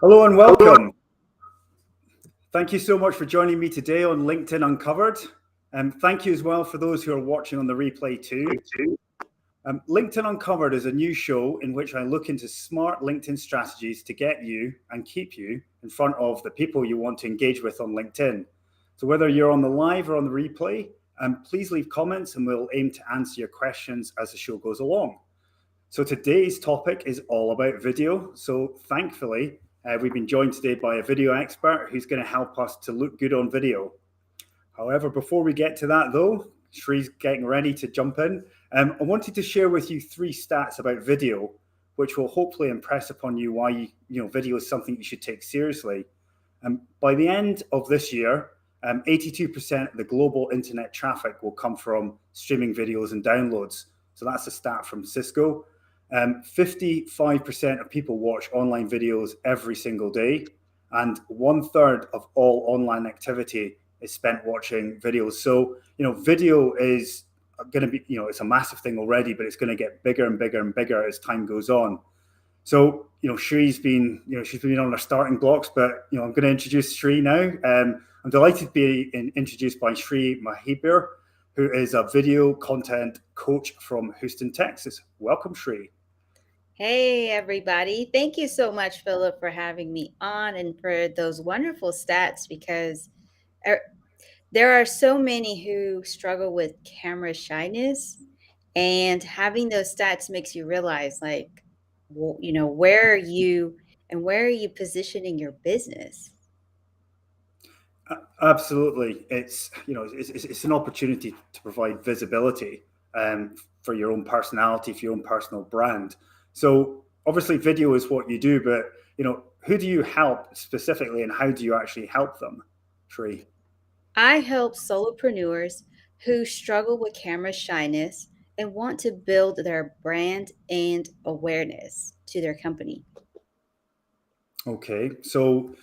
Hello and welcome. Thank you so much for joining me today on LinkedIn Uncovered. Thank you as well for those who are watching on the replay too. LinkedIn Uncovered is a new show in which I look into smart LinkedIn strategies to get you and keep you in front of the people you want to engage with on LinkedIn. So whether you're on the live or on the replay, please leave comments and we'll aim to answer your questions as the show goes along. So today's topic is all about video. So thankfully, we've been joined today by a video expert who's going to help us to look good on video. However, before we get to that though, Shree's getting ready to jump in. I wanted to share with you 3 stats about video, which will hopefully impress upon you why video is something you should take seriously. By the end of this year, 82% of the global internet traffic will come from streaming videos and downloads. So that's a stat from Cisco. 55% of people watch online videos every single day, and 1/3 of all online activity is spent watching videos. So, video is going to be, it's a massive thing already, but it's going to get bigger and bigger and bigger as time goes on. So, she's been on her starting blocks, but, I'm going to introduce Shree now. I'm delighted to be introduced by Shree Mahibir, who is a video content coach from Houston, Texas. Welcome, Shree. Hey, everybody. Thank you so much, Philip, for having me on and for those wonderful stats, because there are so many who struggle with camera shyness, and having those stats makes you realize, like, where are you and where are you positioning your business? Absolutely. It's an opportunity to provide visibility for your own personality, for your own personal brand. So obviously video is what you do, but who do you help specifically and how do you actually help them, Shree? I help solopreneurs who struggle with camera shyness and want to build their brand and awareness to their company. Okay. So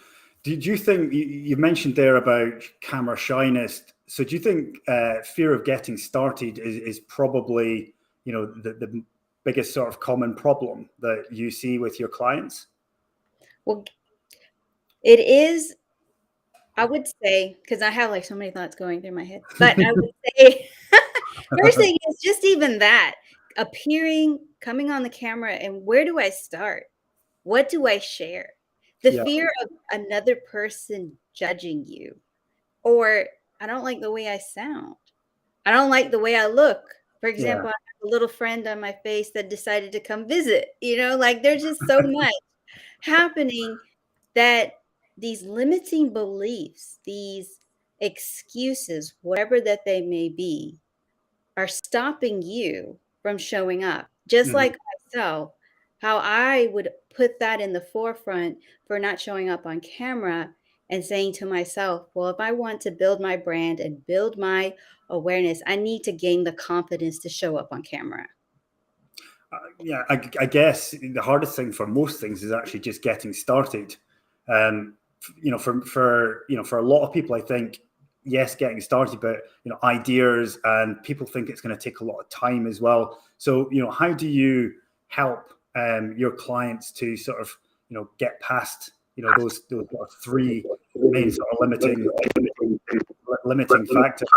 did you think you mentioned there about camera shyness? So do you think fear of getting started is probably, the biggest sort of common problem that you see with your clients? Well, it is, I would say, because I have like so many thoughts going through my head, but I would say, first thing is just even that appearing, coming on the camera, and where do I start? What do I share? The Yeah. fear of another person judging you, or I don't like the way I sound. I don't like the way I look. For Yeah. example, I have a little friend on my face that decided to come visit, like there's just so much happening that these limiting beliefs, these excuses, whatever that they may be, are stopping you from showing up. Just Mhm. like myself, how I would put that in the forefront for not showing up on camera and saying to myself, well, if I want to build my brand and build my awareness, I need to gain the confidence to show up on camera. Yeah, I guess the hardest thing for most things is actually just getting started. For a lot of people, I think yes, getting started, but ideas and people think it's going to take a lot of time as well. So how do you help your clients to sort of get past those sort of 3 main sort of limiting factors?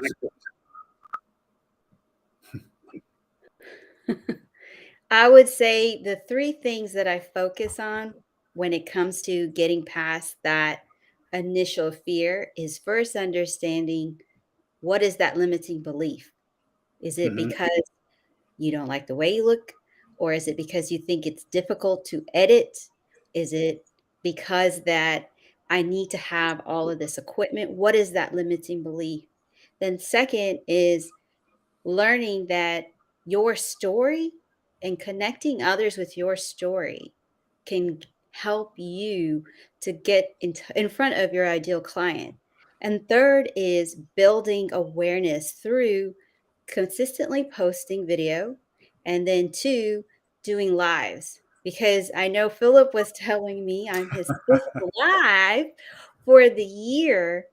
I would say the 3 things that I focus on when it comes to getting past that initial fear is first understanding, what is that limiting belief? Is it Mm-hmm. because you don't like the way you look? Or is it because you think it's difficult to edit? Is it because that I need to have all of this equipment? What is that limiting belief? Then second is learning that your story and connecting others with your story can help you to get in front of your ideal client. And third is building awareness through consistently posting video, and then 2, doing lives. Because I know Philip was telling me I'm his 5th live for the year,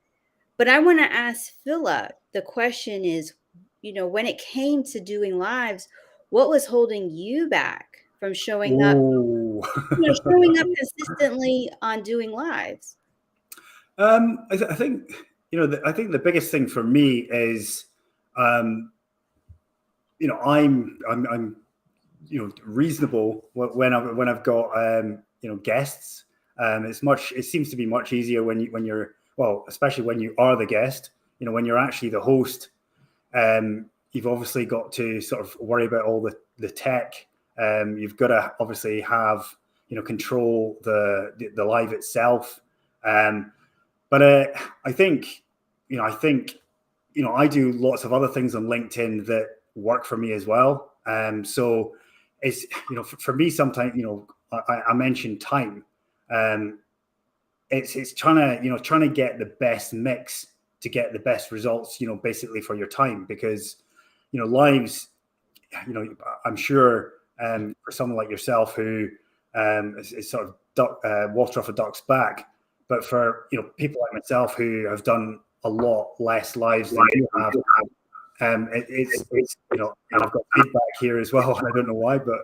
but I want to ask Philip, the question is, when it came to doing lives, what was holding you back from showing up? Showing up consistently on doing lives. I think I think the biggest thing for me is um, I'm reasonable when I've got guests. It seems to be much easier when you're, well, especially when you are the guest. When you're actually the host, you've obviously got to sort of worry about all the tech. You've got to obviously have control the live itself. But I think I do lots of other things on LinkedIn that work for me as well. So it's for me sometimes I mentioned time. Um, it's trying to get the best mix to get the best results. Basically for your time, because lives. I'm sure for someone like yourself who is sort of water off a duck's back, but for people like myself who have done a lot less lives than you have, it's and I've got feedback here as well, and I don't know why, but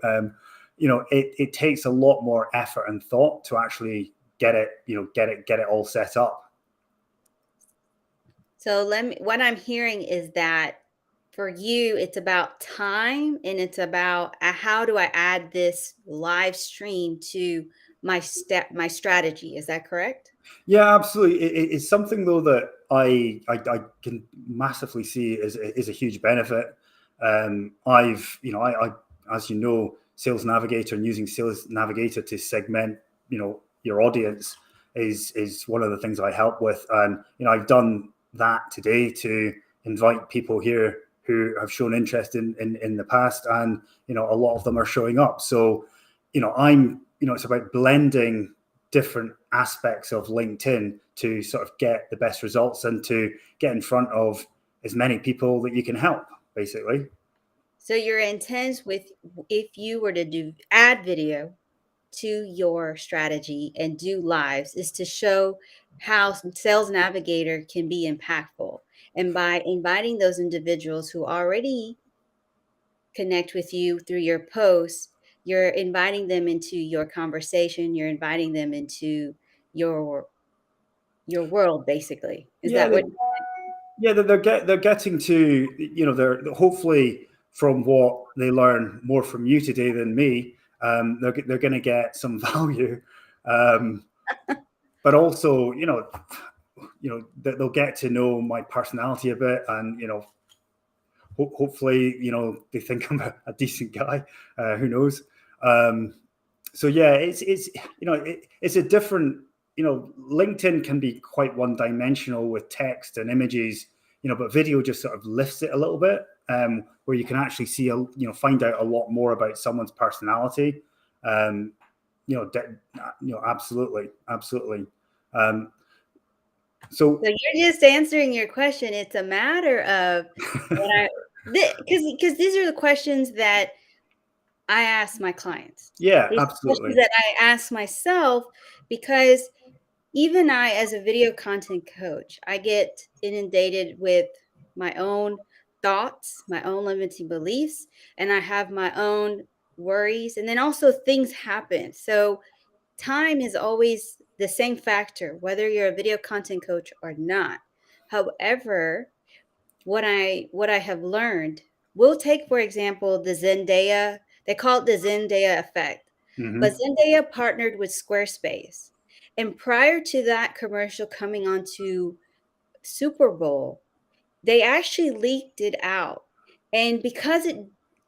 it takes a lot more effort and thought to actually get it all set up. So what I'm hearing is that for you, it's about time and it's about how do I add this live stream to my strategy. Is that correct? Yeah, absolutely. It's something though that I can massively see is a huge benefit. I've I as Sales Navigator, and using Sales Navigator to segment your audience is one of the things I help with, and I've done that today to invite people here who have shown interest in the past, and a lot of them are showing up. So it's about blending different aspects of LinkedIn to sort of get the best results and to get in front of as many people that you can help, basically. So your intent with if you were to add video to your strategy and do lives is to show how Sales Navigator can be impactful. And by inviting those individuals who already connect with you through your posts, you're inviting them into your conversation, you're inviting them into your your world basically. Is Yeah, that what they're getting to they're hopefully, from what they learn more from you today than me, they're going to get some value, um, but also they'll get to know my personality a bit, and hopefully they think I'm a decent guy. Who knows? Um, so yeah, it's a different. LinkedIn can be quite one dimensional with text and images, but video just sort of lifts it a little bit, where you can actually see find out a lot more about someone's personality. Um, absolutely. Um, So so you're just answering your question. It's a matter of what I because these are the questions that I ask my clients. yeah, These are questions absolutely. that I ask myself because even I, as a video content coach, I get inundated with my own thoughts, my own limiting beliefs, and I have my own worries. And then also things happen. So time is always the same factor, whether you're a video content coach or not. However, what I have learned, we'll take for example the Zendaya, they call it the Zendaya effect. But Hmm. Zendaya partnered with Squarespace. And prior to that commercial coming onto Super Bowl, they actually leaked it out. And because it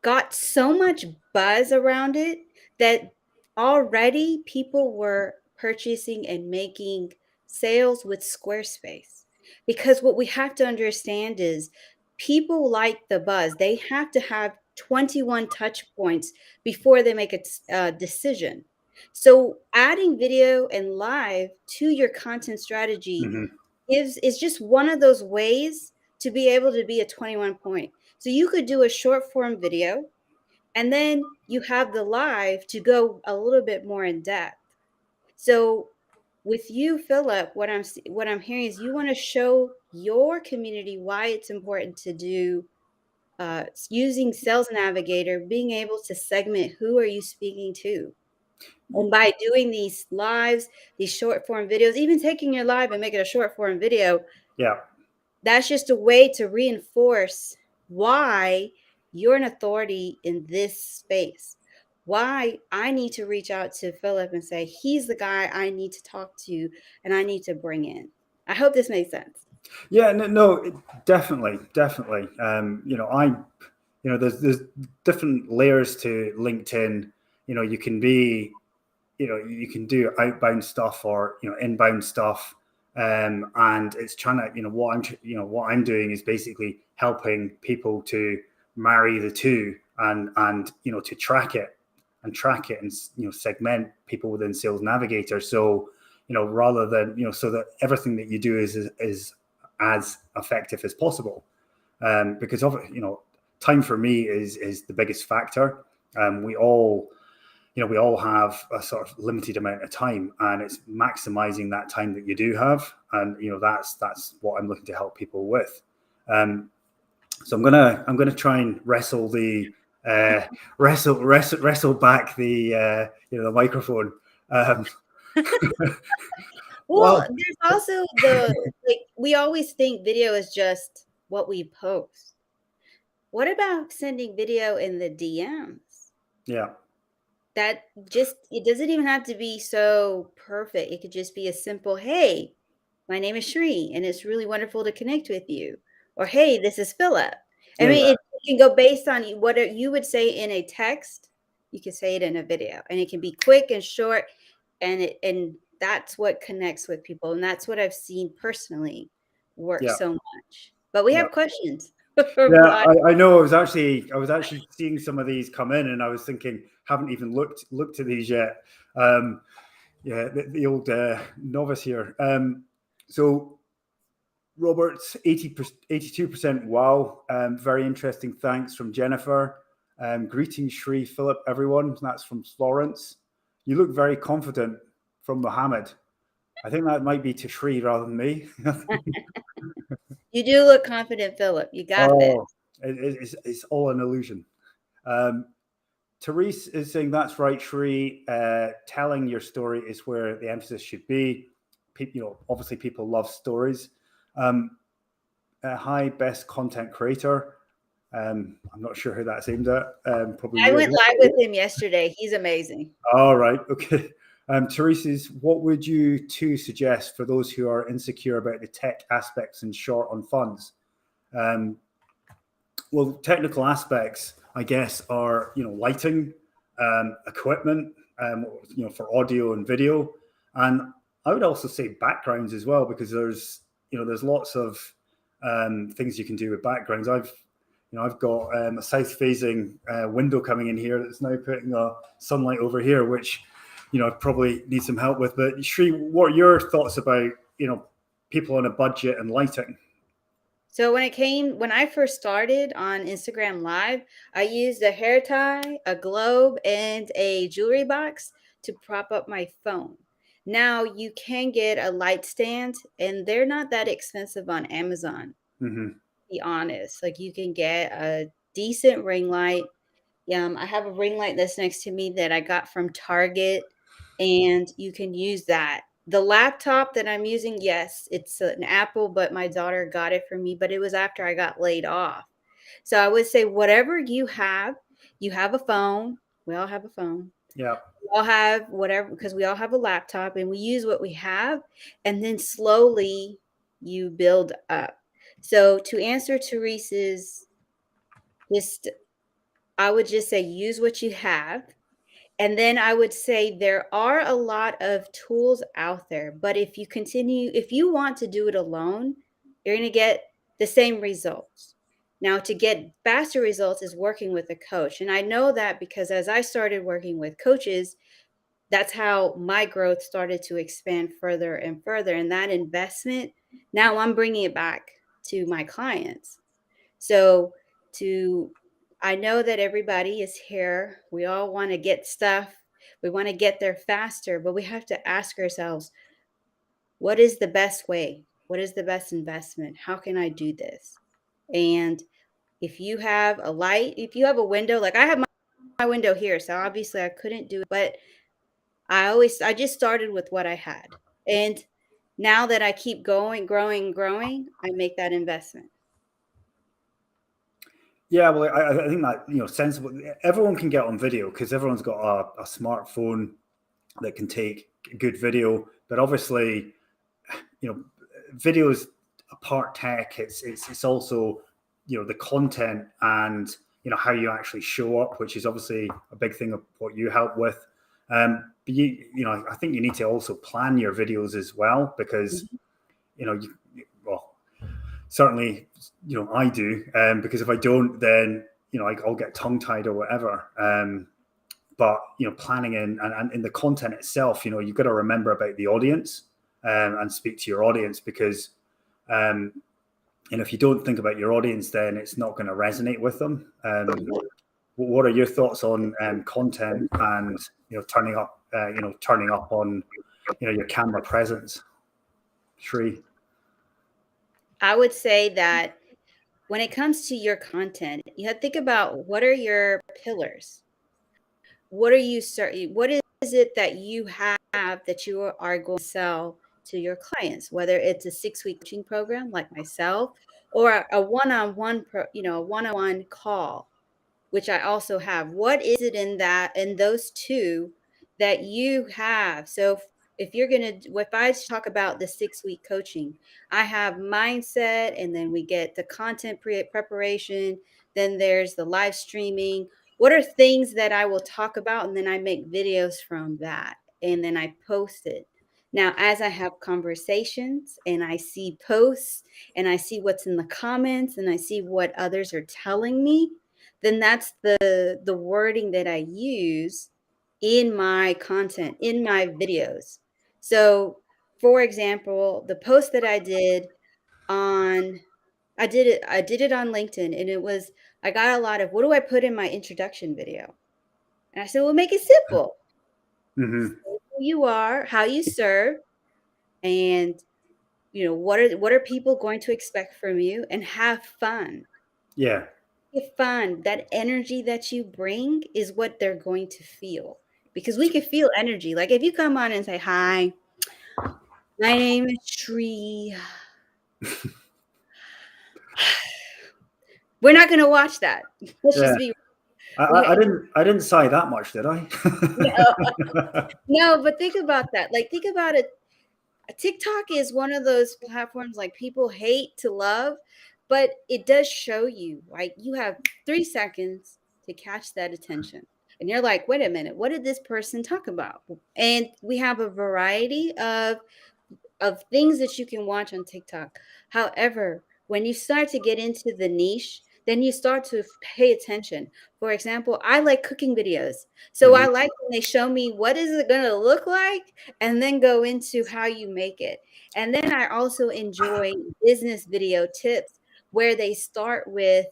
got so much buzz around it that already people were purchasing and making sales with Squarespace. Because what we have to understand is people like the buzz. They have to have 21 touch points before they make a decision. So adding video and live to your content strategy Hmm. is just one of those ways to be able to be a 21 point. So you could do a short form video and then you have the live to go a little bit more in depth. So with you, Philip, what I'm hearing is you want to show your community why it's important to do using Sales Navigator, being able to segment who are you speaking to. And by doing these lives, these short form videos, even taking your live and making a short form video, Yeah. that's just a way to reinforce why you're an authority in this space. Why I need to reach out to Philip and say, he's the guy I need to talk to and I need to bring in. I hope this makes sense. Yeah, definitely, definitely. There's different layers to LinkedIn. You can be, you can do outbound stuff or inbound stuff, and it's trying to, what I'm doing is basically helping people to marry the two and to track it and segment people within Sales Navigator. So rather than so that everything that you do is as effective as possible, because of time for me is the biggest factor. We all have a sort of limited amount of time, and it's maximizing that time that you do have, and that's what I'm looking to help people with. So I'm gonna try and wrestle back the microphone. Um, Well, well, there's also we always think video is just what we post. What about sending video in the DMs? yeah, That just it doesn't even have to be so perfect. It could just be a simple, "Hey, my name is Shree, and it's really wonderful to connect with you." Or, "Hey, this is Philip." I yeah, mean, it can go based on you would say in a text, you can say it in a video, and it can be quick and short, and that's what connects with people, and that's what I've seen personally work yeah, so much. But we yeah. have questions. Yeah, Why I know. I was actually seeing some of these come in, and I was thinking, haven't even looked at these yet. Yeah, the old novice here. So Robert's 82%. Wow, very interesting. Thanks from Jennifer. Greetings, Shri Philip, everyone. That's from Florence. You look very confident from Mohammed. I think that might be to Shri rather than me. you do look confident, Philip. You got this. Oh, it's all an illusion. Um, Therese is saying that's right, Shri. Telling your story is where the emphasis should be. Obviously, people love stories. Um, Hi, best content creator. I'm not sure who that's aimed at. Probably I you. went live with him yesterday. He's amazing. All right, okay. Teresa's, what would you two suggest for those who are insecure about the tech aspects and short on funds? Um, well, technical aspects, I guess, are lighting, equipment, for audio and video, and I would also say backgrounds as well, because there's lots of things you can do with backgrounds. I've got a south-facing window coming in here that's now putting sunlight over here, which I probably need some help with. But Shri, what are your thoughts about people on a budget and lighting? So when I first started on Instagram Live, I used a hair tie, a globe, and a jewelry box to prop up my phone. Now you can get a light stand, and they're not that expensive on Amazon, Mm-hmm. to be honest. Like you can get a decent ring light. I have a ring light that's next to me that I got from Target, and you can use that. The laptop that I'm using, yes, it's an Apple, but my daughter got it for me, but it was after I got laid off. So I would say whatever you have a phone. We all have a phone. Yeah. We all have whatever because we all have a laptop and we use what we have, and then slowly you build up. So to answer Teresa's, just I would just say use what you have. And then I would say there are a lot of tools out there, but if you want to do it alone, you're going to get the same results. Now, to get faster results is working with a coach. And I know that because as I started working with coaches, that's how my growth started to expand further and further. And that investment, now I'm bringing it back to my clients. So to I know that everybody is here. We all want to get stuff. We want to get there faster, but we have to ask ourselves, what is the best way? What is the best investment? How can I do this? And if you have a light, if you have a window, like I have my window here, so obviously I couldn't do it, but I just started with what I had. And now that I keep going, growing, growing, I make that investment. Yeah, well, I think that, sensible. Everyone can get on video because everyone's got a smartphone that can take good video. But obviously, videos apart tech. It's also the content and how you actually show up, which is obviously a big thing of what you help with. But I think you need to also plan your videos as well because Mhm. well, certainly I do, because if I don't, then I'll get tongue tied or whatever. But planning and in the content itself, you've got to remember about the audience, and speak to your audience because um, if you don't think about your audience, then it's not going to resonate with them. What are your thoughts on content and turning up on your camera presence, Sri? I would say that when it comes to your content, you have to think about what are your pillars? What are you what is it that you have that you are going to sell to your clients, whether it's a 6-week coaching program like myself or a one-on-one a one-on-one call, which I also have. What is it in those two that you have? So if you're gonna if I talk about the 6-week coaching, I have mindset, and then we get the content preparation, then there's the live streaming. What are things that I will talk about? And then I make videos from that, and then I post it. Now, as I have conversations and I see posts and I see what's in the comments and I see what others are telling me, then that's the wording that I use in my content, in my videos. So, for example, the post that on I did it on LinkedIn, and it was I got a lot of, "What do I put in my introduction video?" And I said, "Well, make it simple. Say Mm-hmm. who you are, how you serve, and what are people going to expect from you, and have fun." Yeah. Have fun. That energy that you bring is what they're going to feel, because we can feel energy. Like if you come on and say, "Hi, my name is Tree," we're not going to watch that. Let's Yeah. just be I, we I, I didn't I didn't sigh that much, did I? no, no, but think about that. Like think about it. TikTok is one of those platforms like people hate to love, but it does show you, right? You have 3 seconds to catch that attention. And you're like, "Wait a minute, what did this person talk about?" And we have a variety of things that you can watch on TikTok. However, when you start to get into the niche, then you start to pay attention. For example, I like cooking videos. So I Hmm. like when they show me what is it going to look like and then go into how you make it. And then I also enjoy business video tips where they start with,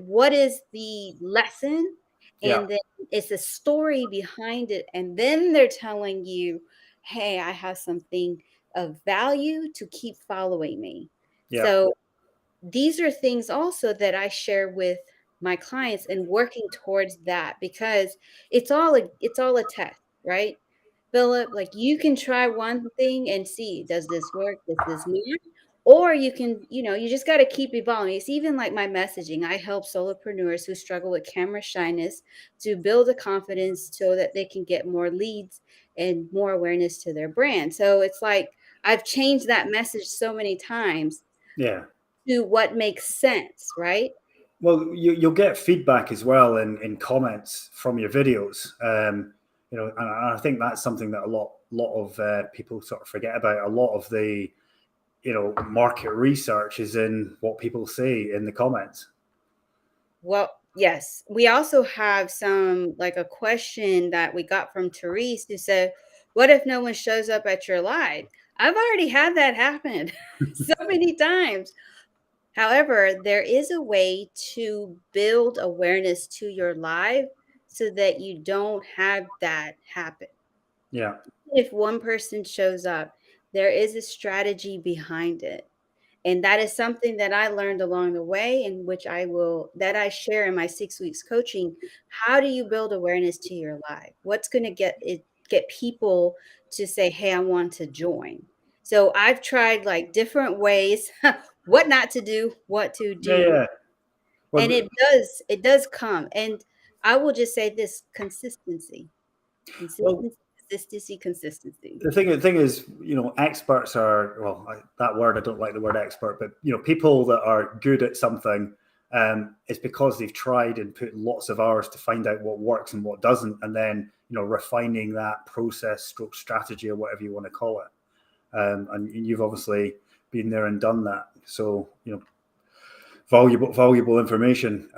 what is the lesson, Yeah. and then it's a story behind it, and then they're telling you, "Hey, I have something of value to keep following me." Yeah. So these are things also that I share with my clients and working towards that, because it's all a test, right? Philip, like you can try one thing and see, does this work? Does this not? Or you can, you just got to keep evolving. It's even like my messaging. I help solopreneurs who struggle with camera shyness to build a confidence so that they can get more leads and more awareness to their brand. So it's like I've changed that message so many times Yeah. to what makes sense, right? Well, you'll get feedback as well in comments from your videos. And I think that's something that a lot of people sort of forget about. A lot of the market research is in what people say in the comments. Well, yes. We also have some like a question that we got from Therese who said, "What if no one shows up at your live?" I've already had that happen so many times. However, there is a way to build awareness to your live so that you don't have that happen. Yeah. If one person shows up, there is a strategy behind it. And that is something that I learned along the way, in which that I share in my 6 weeks coaching. How do you build awareness to your live? What's going to get people to say, hey, I want to join. So I've tried like different ways, what not to do, what to Yeah, do. yeah. Well, And it does come. And I will just say this: consistency, well, consistency, consistency, consistency. the thing is, experts are, well, that word, I don't like the word expert, but people that are good at something, it's because they've tried and put lots of hours to find out what works and what doesn't, and then refining that process stroke strategy, or whatever you want to call it. And you've obviously been there and done that, so valuable information.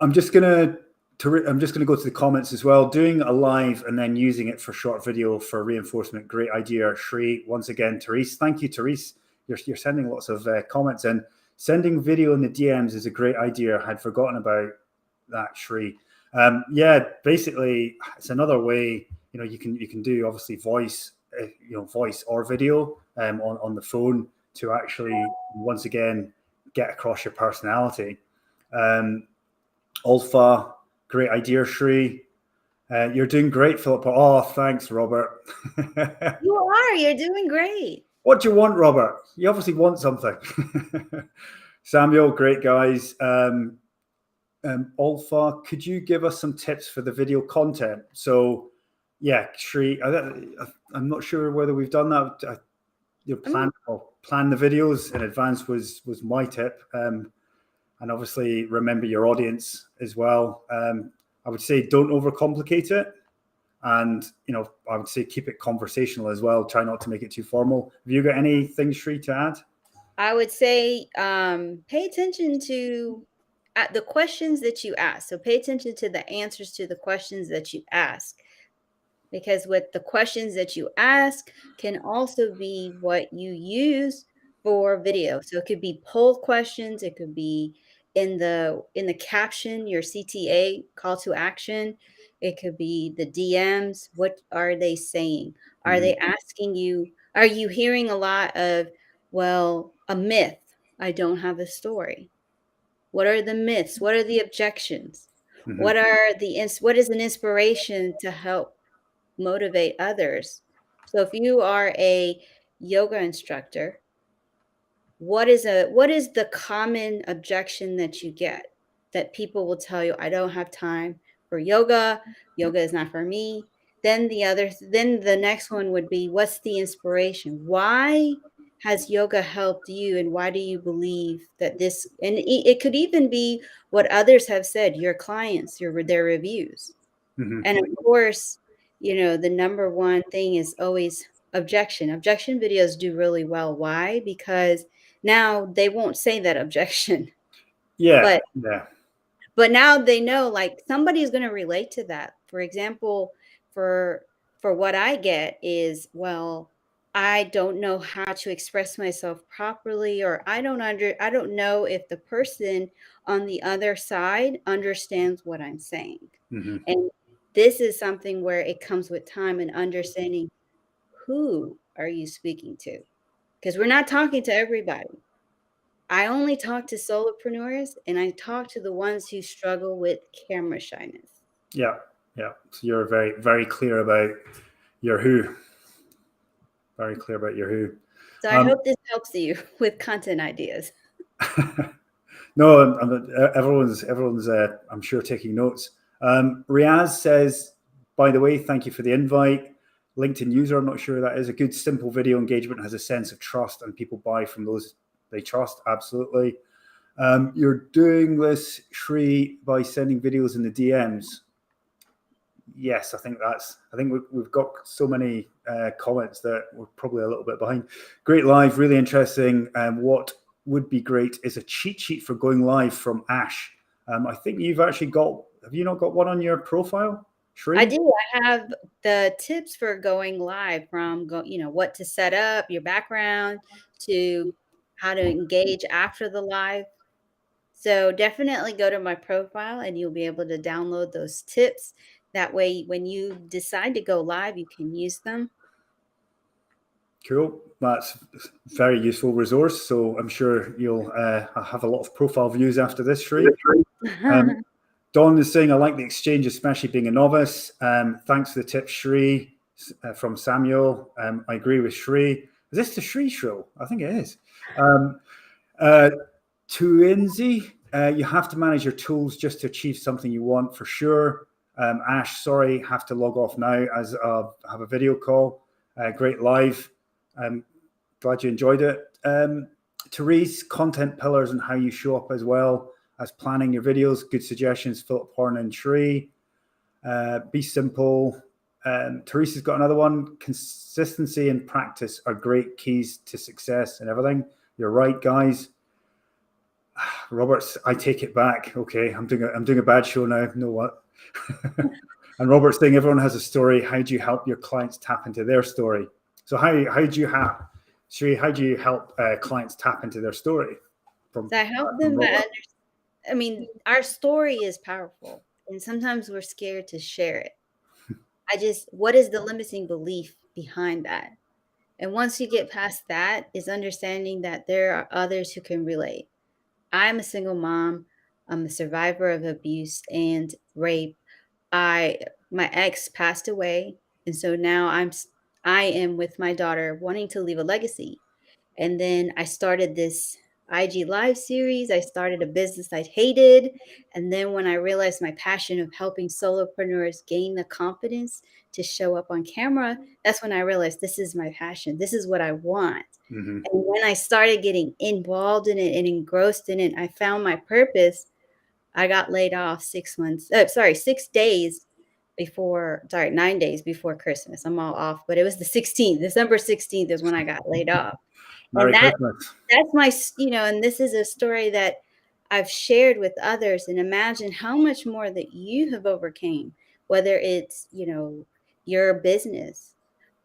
I'm just gonna go to the comments as well. Doing a live and then using it for short video for reinforcement. Great idea, Shri. Once again, Therese. Thank you, Therese. You're sending lots of comments in. Sending video in the DMs is a great idea. I'd forgotten about that, Shri. Yeah, basically, it's another way. You can do obviously voice, voice or video on the phone to actually once again get across your personality. Alpha, great idea, Shri. You're doing great, Philip. Oh, thanks, Robert. You're doing great. What do you want, Robert? You obviously want something. Samuel, great guys. Alpha, could you give us some tips for the video content? So, yeah, Shri, I'm not sure whether we've done that. Plan the videos in advance was my tip. And obviously remember your audience as well. I would say don't overcomplicate it. And, I would say keep it conversational as well. Try not to make it too formal. Have you got anything, Shri, to add? I would say pay attention to the questions that you ask. So pay attention to the answers to the questions that you ask. Because with the questions that you ask can also be what you use for video. So it could be poll questions, it could be in the caption, your CTA, call to action, it could be the DMs. What are they saying? Are they asking you, are you hearing a lot of, well, a myth, I don't have a story? What are the myths? What are the objections? Mm-hmm. What is an inspiration to help motivate others? So if you are a yoga instructor, what is the common objection that you get, that people will tell you, I don't have time for yoga, yoga is not for me. Then the next one would be, what's the inspiration? Why has yoga helped you, and why do you believe that this, and it could even be what others have said, your clients, their reviews. Mm-hmm. And of course, the number one thing is always objection. Objection videos do really well. Why? Because now they won't say that objection, Yeah, but yeah. now they know, like, somebody is going to relate to that. For example, for what I get is, well, I don't know how to express myself properly, or I don't know if the person on the other side understands what I'm saying. Mm-hmm. And this is something where it comes with time and understanding, who are you speaking to? Because we're not talking to everybody. I only talk to solopreneurs, and I talk to the ones who struggle with camera shyness. Yeah, yeah. So you're very, very clear about your who. Very clear about your who. So I hope this helps you with content ideas. No, everyone's, I'm sure, taking notes. Riaz says, by the way, thank you for the invite. LinkedIn user, I'm not sure who that is. A good, simple video engagement has a sense of trust, and people buy from those they trust. Absolutely. You're doing this, Shri, by sending videos in the DMs. Yes, I think we've got so many comments that we're probably a little bit behind. Great live, really interesting. What would be great is a cheat sheet for going live from Ash. I think you've actually got, have you not got one on your profile, Shri? I do. I have the tips for going live, from what to set up, your background, to how to engage after the live. So definitely go to my profile and you'll be able to download those tips. That way, when you decide to go live, you can use them. Cool. That's a very useful resource. So I'm sure you'll have a lot of profile views after this, Shri. Don is saying, I like the exchange, especially being a novice. Thanks for the tip, Shri, from Samuel. I agree with Shri. Is this the Shri show? I think it is. Tuinzi, you have to manage your tools just to achieve something you want for sure. Ash, sorry, have to log off now as I have a video call. Great live. Glad you enjoyed it. Therese, content pillars and how you show up as well as planning your videos. Good suggestions, Philip Horn and Tree. Be simple. Teresa's got another one. Consistency and practice are great keys to success and everything. You're right, guys. Robert's, I take it back. Okay, I'm doing a bad show now. You know what? And Robert's saying everyone has a story. How do you help your clients tap into their story? So how do you have, Sri? How do you help clients tap into their story? So I help them. I mean, our story is powerful, and sometimes we're scared to share it. What is the limiting belief behind that? And once you get past that, is understanding that there are others who can relate. I'm a single mom. I'm a survivor of abuse and rape. My ex passed away, and so now I am with my daughter wanting to leave a legacy. And then I started this IG live series. I started a business I hated. And then when I realized my passion of helping solopreneurs gain the confidence to show up on camera, that's when I realized this is my passion. This is what I want. Mm-hmm. And when I started getting involved in it and engrossed in it, I found my purpose. I got laid off 9 days before Christmas. I'm all off, but it was the 16th. December 16th is when I got laid off. Merry And Christmas. that's my, and this is a story that I've shared with others, and imagine how much more that you have overcame, whether it's, your business,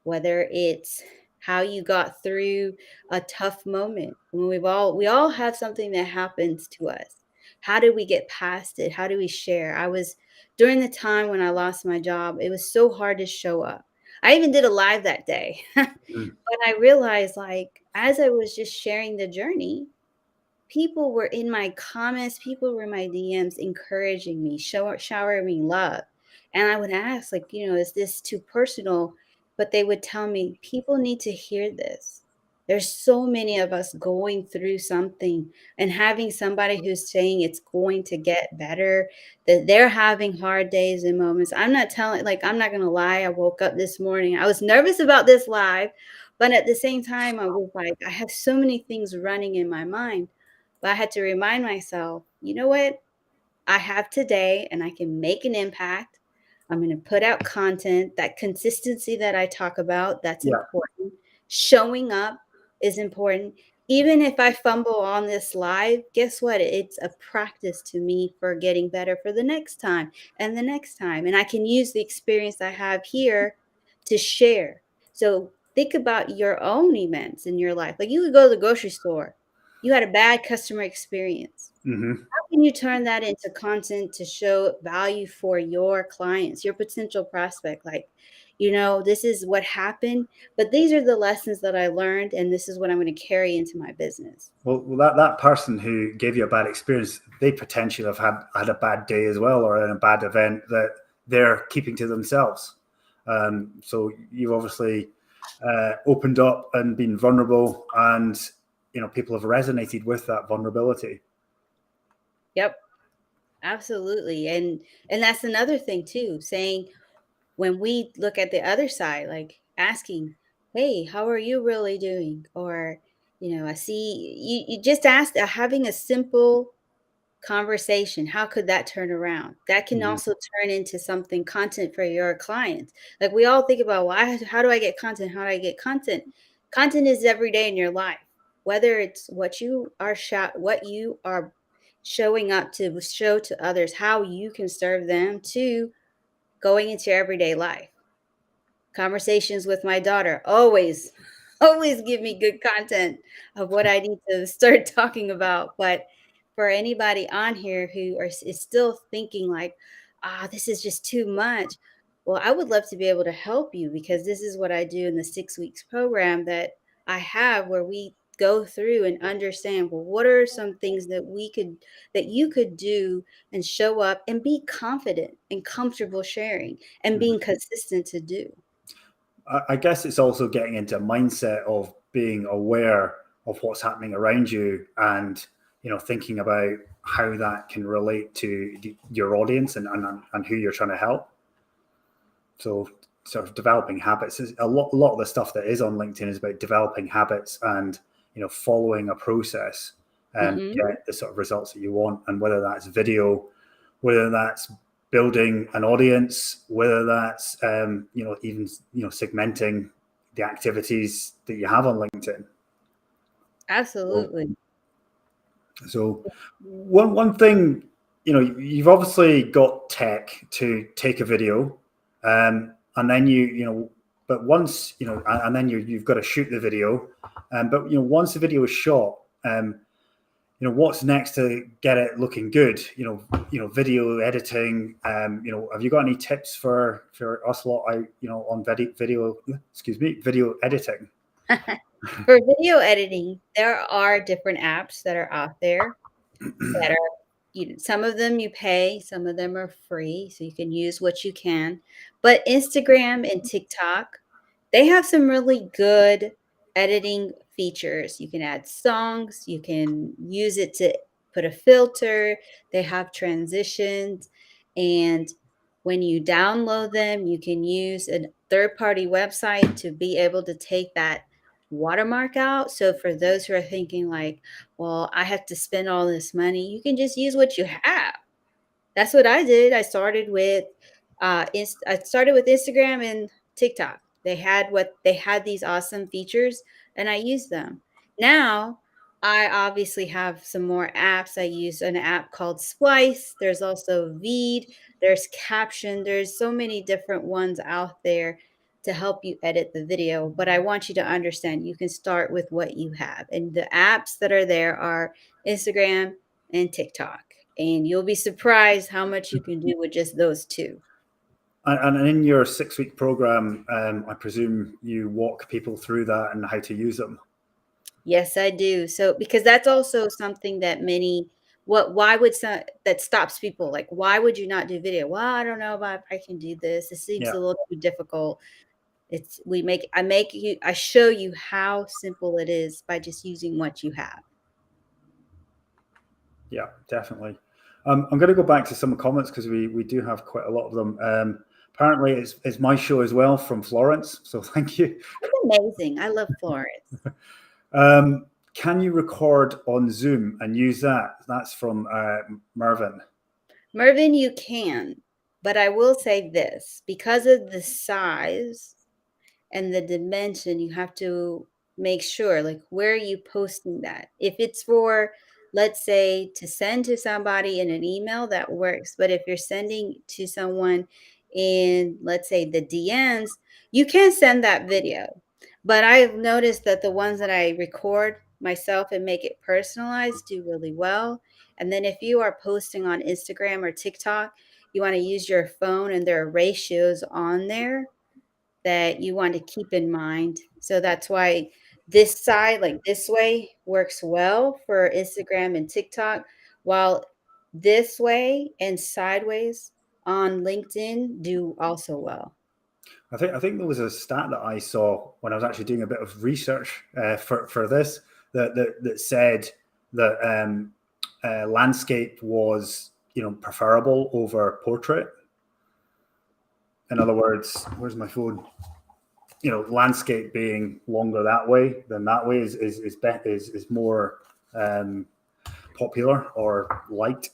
whether it's how you got through a tough moment. When we all have something that happens to us. How do we get past it? How do we share? During the time when I lost my job, it was so hard to show up. I even did a live that day. Mm. But I realized, like, as I was just sharing the journey, people were in my comments, people were in my DMs encouraging me, showering me love. And I would ask, like, is this too personal? But they would tell me, people need to hear this. There's so many of us going through something, and having somebody who's saying it's going to get better, that they're having hard days and moments. I'm not going to lie. I woke up this morning. I was nervous about this live, but at the same time, I was like, I have so many things running in my mind. But I had to remind myself, you know what? I have today and I can make an impact. I'm going to put out content. That consistency that I talk about, that's Yeah. important. Showing up is important. Even if I fumble on this live, guess what? It's a practice to me for getting better for the next time and the next time. And I can use the experience I have here to share. So think about your own events in your life. Like, you could go to the grocery store. You had a bad customer experience. Mm-hmm. How can you turn that into content to show value for your clients, your potential prospect? Like, this is what happened, but these are the lessons that I learned, and this is what I'm going to carry into my business. Well, that person who gave you a bad experience, they potentially have had a bad day as well, or in a bad event that they're keeping to themselves. So you've obviously opened up and been vulnerable, and people have resonated with that vulnerability. Yep, absolutely. And that's another thing too, saying, when we look at the other side, like asking, hey, how are you really doing? Or, I see you just asked, having a simple conversation, how could that turn around? That can Mm-hmm. also turn into something, content for your clients. Like, we all think about, well, how do I get content? How do I get content? Content is every day in your life, whether it's what you are showing up to show to others, how you can serve them, to going into your everyday life. Conversations with my daughter always always give me good content of what I need to start talking about. But for anybody on here who is still thinking like, this is just too much, well, I would love to be able to help you, because this is what I do in the 6 weeks program that I have, where we go through and understand, well, what are some things that you could do and show up and be confident and comfortable sharing and being consistent to do. I guess it's also getting into a mindset of being aware of what's happening around you, and thinking about how that can relate to your audience and who you're trying to help. So sort of developing habits is a lot of the stuff that is on LinkedIn is about developing habits and following a process and Hmm. get the sort of results that you want. And whether that's video, whether that's building an audience, whether that's even segmenting the activities that you have on LinkedIn. So, Absolutely. so one thing, you've obviously got tech to take a video, and then but once and then you've got to shoot the video, but once the video is shot, what's next to get it looking good? Video editing. Have you got any tips for us lot out, on video editing? For video editing, there are different apps that are out there that are, some of them you pay, some of them are free, so you can use what you can. But Instagram and TikTok, they have some really good editing features. You can add songs, you can use it to put a filter, they have transitions, and when you download them, you can use a third-party website to be able to take that watermark out. So for those who are thinking like, well, I have to spend all this money, you can just use what you have. That's what I did. I started with Instagram and TikTok. They had these awesome features, and I used them. Now I obviously have some more apps. I use an app called Splice. There's also Veed. There's Caption. There's so many different ones out there to help you edit the video. But I want you to understand you can start with what you have. And the apps that are there are Instagram and TikTok. And you'll be surprised how much you can do with just those two. And in your 6-week program, I presume you walk people through that and how to use them. Yes, I do. So because that's also something that why would some that stops people, like, why would you not do video? Well, I don't know if I can do this. It seems Yeah, a little too difficult. It's we make I make you I show you how simple it is by just using what you have. yeah, definitely. I'm going to go back to some comments because we do have quite a lot of them. Apparently, it's my show as well from Florence, so thank you. That's amazing. I love Florence. Can you record on Zoom and use that? That's from Mervyn. Mervin, you can, but I will say this, because of the size and the dimension, you have to make sure, like, where are you posting that? If it's for, let's say, to send to somebody in an email, that works. But if you're sending to someone in, let's say, the DMs, you can send that video. But I've noticed that the ones that I record myself and make it personalized do really well. And then if you are posting on Instagram or TikTok, you want to use your phone, and there are ratios on there that you want to keep in mind. So that's why this side, like this way, works well for Instagram and TikTok, while this way and sideways on LinkedIn do also well. I think there was a stat that I saw when I was actually doing a bit of research for this that said that landscape was preferable over portrait. In other words, where's my phone? Landscape being longer that way than that way is more popular or liked.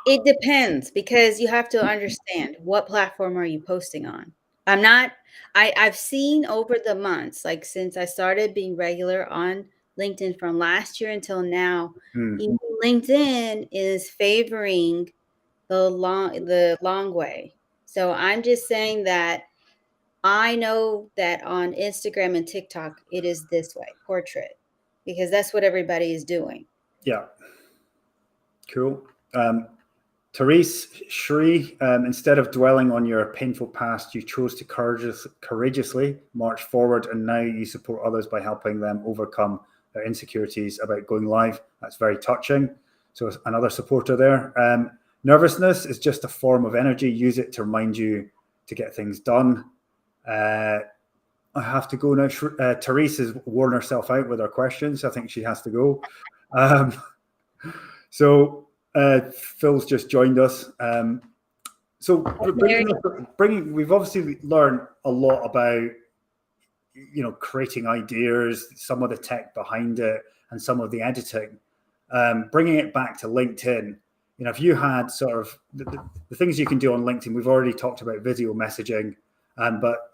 It depends because you have to understand what platform are you posting on. I'm not I've seen over the months, like since I started being regular on LinkedIn from last year until now, Hmm. even LinkedIn is favoring the long way. So I'm just saying that I know that on Instagram and TikTok it is this way, portrait, because that's what everybody is doing. Yeah, cool. Therese Shri, instead of dwelling on your painful past, you chose to courageously march forward, and now you support others by helping them overcome their insecurities about going live. That's very touching. So another supporter there. Nervousness is just a form of energy. Use it to remind you to get things done. I have to go now. Therese has worn herself out with her questions. I think she has to go. So Phil's just joined us. So we've obviously learned a lot about, creating ideas, some of the tech behind it, and some of the editing. Bringing it back to LinkedIn, if you had sort of the things you can do on LinkedIn, we've already talked about video messaging, but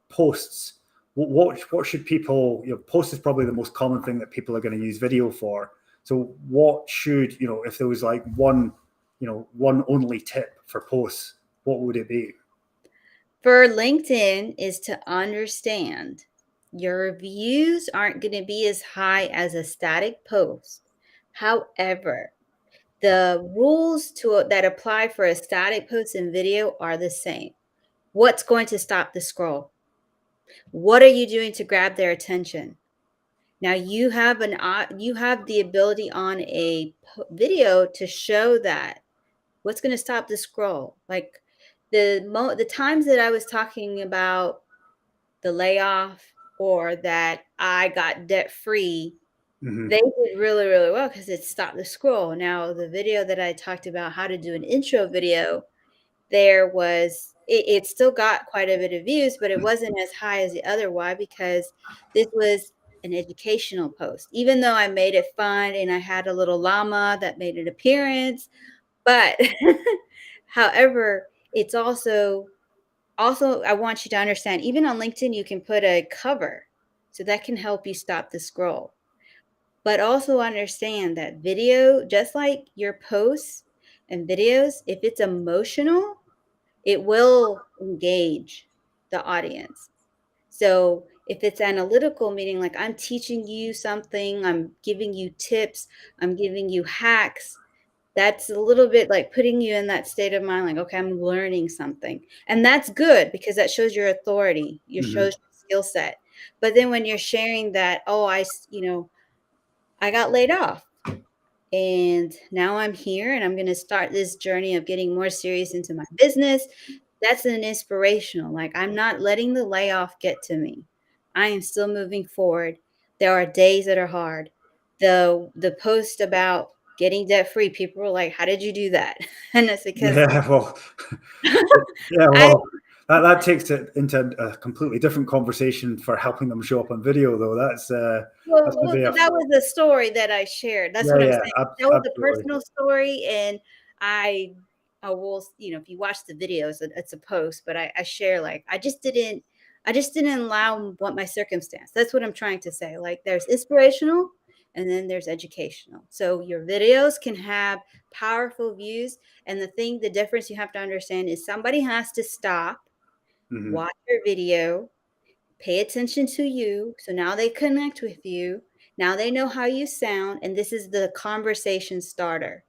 posts. What should people? Post is probably the most common thing that people are going to use video for. So what should, if there was like one only tip for posts, what would it be? For LinkedIn is to understand your views aren't going to be as high as a static post. However, the rules that apply for a static post and video are the same. What's going to stop the scroll? What are you doing to grab their attention? Now you have the ability on a video to show that. What's going to stop the scroll? Like the times that I was talking about the layoff or that I got debt free, Mm-hmm. they did really, really well because it stopped the scroll. Now, the video that I talked about how to do an intro video, it still got quite a bit of views, but it wasn't as high as the other. Why? Because this was an educational post, even though I made it fun and I had a little llama that made an appearance. But however, it's also I want you to understand, even on LinkedIn, you can put a cover. So that can help you stop the scroll. But also understand that video, just like your posts and videos, if it's emotional, it will engage the audience. So if it's analytical, meaning like I'm teaching you something, I'm giving you tips, I'm giving you hacks, that's a little bit like putting you in that state of mind, like, okay, I'm learning something. And that's good because that shows your authority, you shows Mm-hmm. your skill set. But then when you're sharing that, oh, I got laid off and now I'm here and I'm going to start this journey of getting more serious into my business. That's an inspirational. Like, I'm not letting the layoff get to me. I am still moving forward. There are days that are hard. The post about getting debt free, people were like, "How did you do that?" And it's because Yeah, well, yeah, I well, that takes it into a completely different conversation for helping them show up on video, though. That's maybe a that was the story that I shared. That's yeah, what I'm yeah, saying. That was a absolutely, personal story, and I will, if you watch the videos, it's a post, but I share like I just didn't allow what my circumstance. That's what I'm trying to say. Like, there's inspirational, and then there's educational. So your videos can have powerful views, and the difference you have to understand is somebody has to stop, mm-hmm. watch your video, pay attention to you. So now they connect with you. Now they know how you sound. And this is the conversation starter.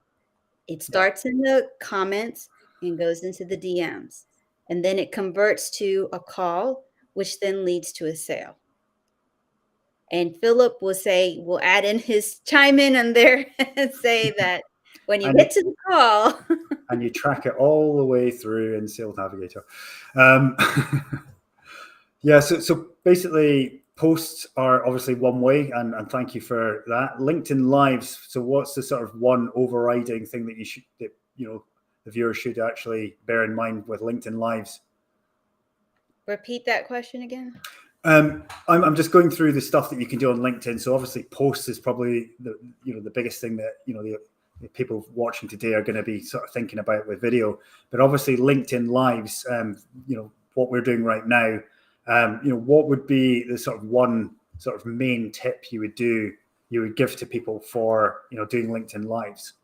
It Yeah, starts in the comments and goes into the DMs. And then it converts to a call, which then leads to a sale. And Philip will add in his chime in on there and say that when you and get to the call, and you track it all the way through in Sales Navigator. Um, yeah, so basically, posts are obviously one way, and thank you for that. LinkedIn Lives. So, what's the sort of one overriding thing that the viewers should actually bear in mind with LinkedIn Lives? repeat that question again. I'm just going through the stuff that you can do on LinkedIn. So obviously, posts is probably the biggest thing that the people watching today are going to be sort of thinking about with video. But obviously, LinkedIn Lives, what we're doing right now, what would be the sort of one sort of main tip you would give to people for doing LinkedIn Lives?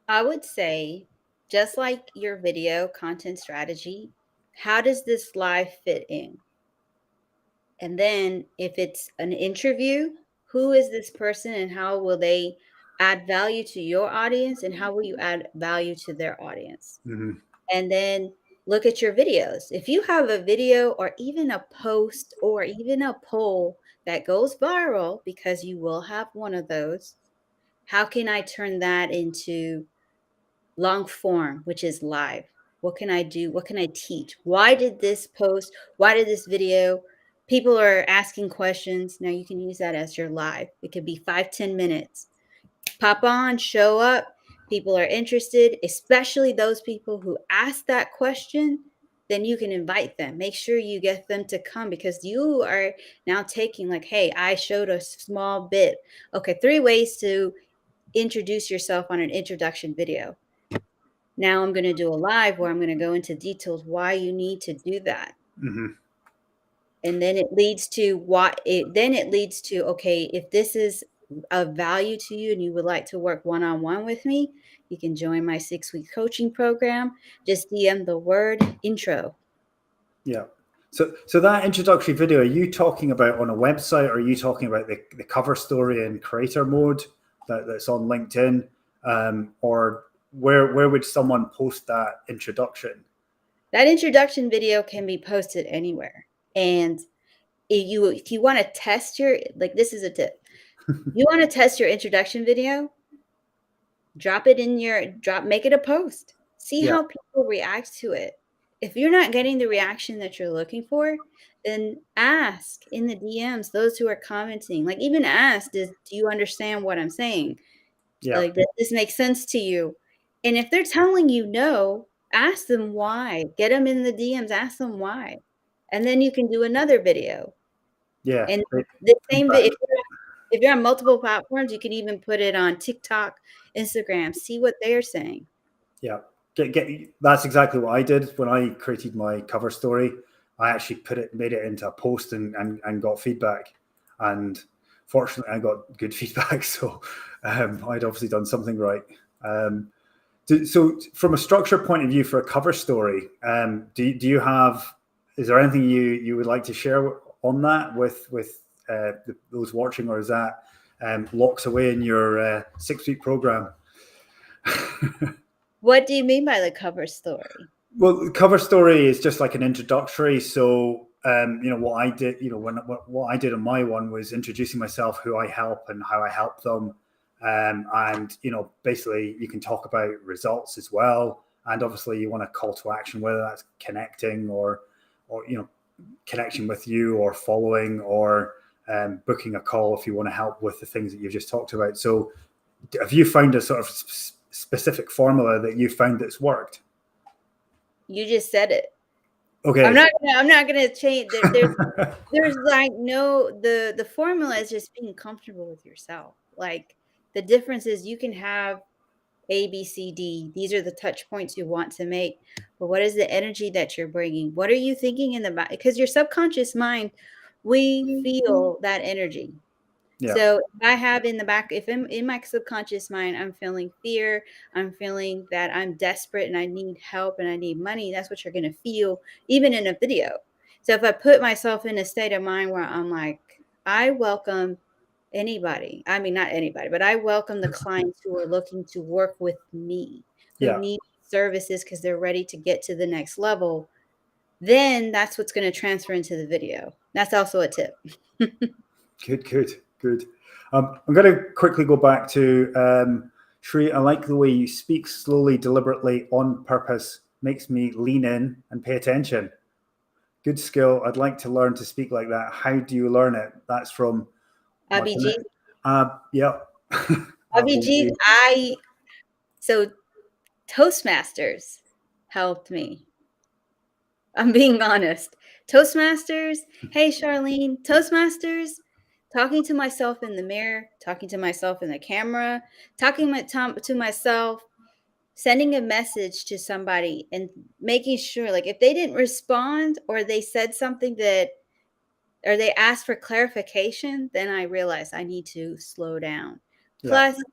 I would say, just like your video content strategy, how does this live fit in? And then if it's an interview, who is this person and how will they add value to your audience and how will you add value to their audience? Hmm. And then look at your videos. If you have a video or even a post or even a poll that goes viral, because you will have one of those, how can I turn that into long form, which is live? What can I do? What can I teach? Why did this post? Why did this video? People are asking questions. Now you can use that as your live. It could be 5-10 minutes. Pop on, show up. People are interested, especially those people who ask that question. Then you can invite them. Make sure you get them to come because you are now taking, like, hey, I showed a small bit. Okay, 3 ways to introduce yourself on an introduction video. Now I'm going to do a live where I'm going to go into details why you need to do that. Hmm. And then it leads to okay, if this is of value to you and you would like to work one-on-one with me, you can join my 6-week coaching program. Just DM the word intro. Yeah. So that introductory video, are you talking about on a website, or are you talking about the cover story in creator mode that's on LinkedIn? Or where would someone post that introduction? That introduction video can be posted anywhere. And if you want to test your, like, this is a tip. You want to test your introduction video, make it a post. See Yeah. how people react to it. If you're not getting the reaction that you're looking for, then ask in the DMs, those who are commenting, like, even ask, do you understand what I'm saying? Yeah. Like, does this make sense to you? And if they're telling you no, ask them why. Get them in the DMs, ask them why. And then you can do another video. Yeah. And Great the same feedback. if you're on multiple platforms, you can even put it on TikTok, Instagram, see what they're saying. Yeah. That's exactly what I did when I created my cover story. I actually made it into a post and got feedback. And fortunately, I got good feedback. So I'd obviously done something right. So from a structure point of view for a cover story, is there anything you would like to share on that with those watching, or is that locked away in your 6-week program? What do you mean by the cover story? Well, the cover story is just like an introductory. So, what I did, what I did on my one was introducing myself, who I help, and how I help them. And basically, you can talk about results as well. And obviously, you want a call to action, whether that's connecting or connection with you, or following, or booking a call if you want to help with the things that you've just talked about. So, have you found a sort of specific formula that you found that's worked? You just said it. Okay. I'm not gonna change. There's like no, the formula is just being comfortable with yourself. Like, the difference is you can have A, B, C, D. These are the touch points you want to make. But what is the energy that you're bringing? What are you thinking in the back? Because your subconscious mind, we feel that energy. Yeah. So if I have in the back, if I'm in my subconscious mind, I'm feeling fear, I'm feeling that I'm desperate and I need help and I need money, that's what you're going to feel even in a video. So if I put myself in a state of mind where I'm like, I welcome anybody, I mean, not anybody, but I welcome the clients who are looking to work with me, who Yeah. need services because they're ready to get to the next level, then that's what's going to transfer into the video. That's also a tip. Good. I'm going to quickly go back to Shri. I like the way you speak slowly, deliberately, on purpose. Makes me lean in and pay attention. Good skill. I'd like to learn to speak like that. How do you learn it? That's from Abhijit. yeah. Abhijit, so Toastmasters helped me. I'm being honest. Toastmasters, hey Charlene, Toastmasters, talking to myself in the mirror, talking to myself in the camera, to myself, sending a message to somebody and making sure, like, if they didn't respond or they said something or they asked for clarification, then I realized I need to slow down. Yeah. Plus,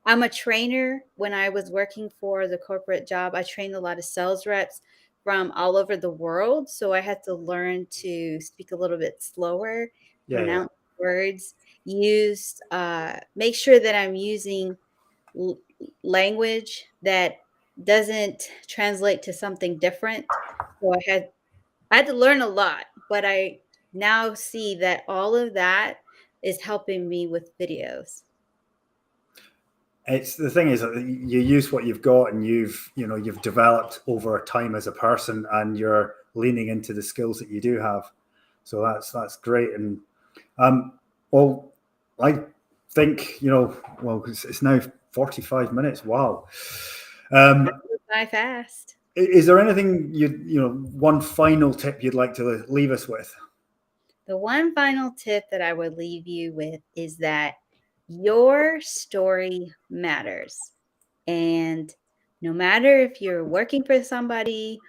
I'm a trainer. When I was working for the corporate job, I trained a lot of sales reps from all over the world. So I had to learn to speak a little bit slower, Yeah. pronounce words, make sure that I'm using language that doesn't translate to something different. So I had to learn a lot, but I now see that all of that is helping me with videos. It's the thing is that you use what you've got, and you've developed over time as a person, and you're leaning into the skills that you do have. So that's great. And well, I think well, it's now 45 minutes. Wow. By fast. Is there anything one final tip you'd like to leave us with? The one final tip that I would leave you with is that your story matters. And no matter if you're working for somebody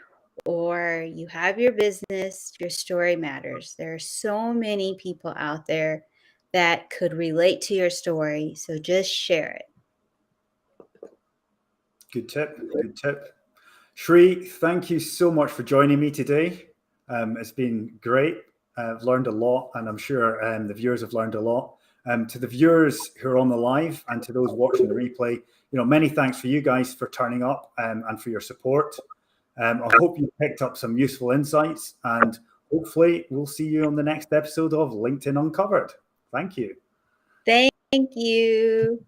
or you have your business, your story matters. There are so many people out there that could relate to your story. So just share it. Good tip. Good tip. Shri, thank you so much for joining me today. It's been great. I've learned a lot, and I'm sure the viewers have learned a lot. To the viewers who are on the live and to those watching the replay, many thanks for you guys for turning up and for your support. I hope you picked up some useful insights, and hopefully we'll see you on the next episode of LinkedIn Uncovered. Thank you. Thank you.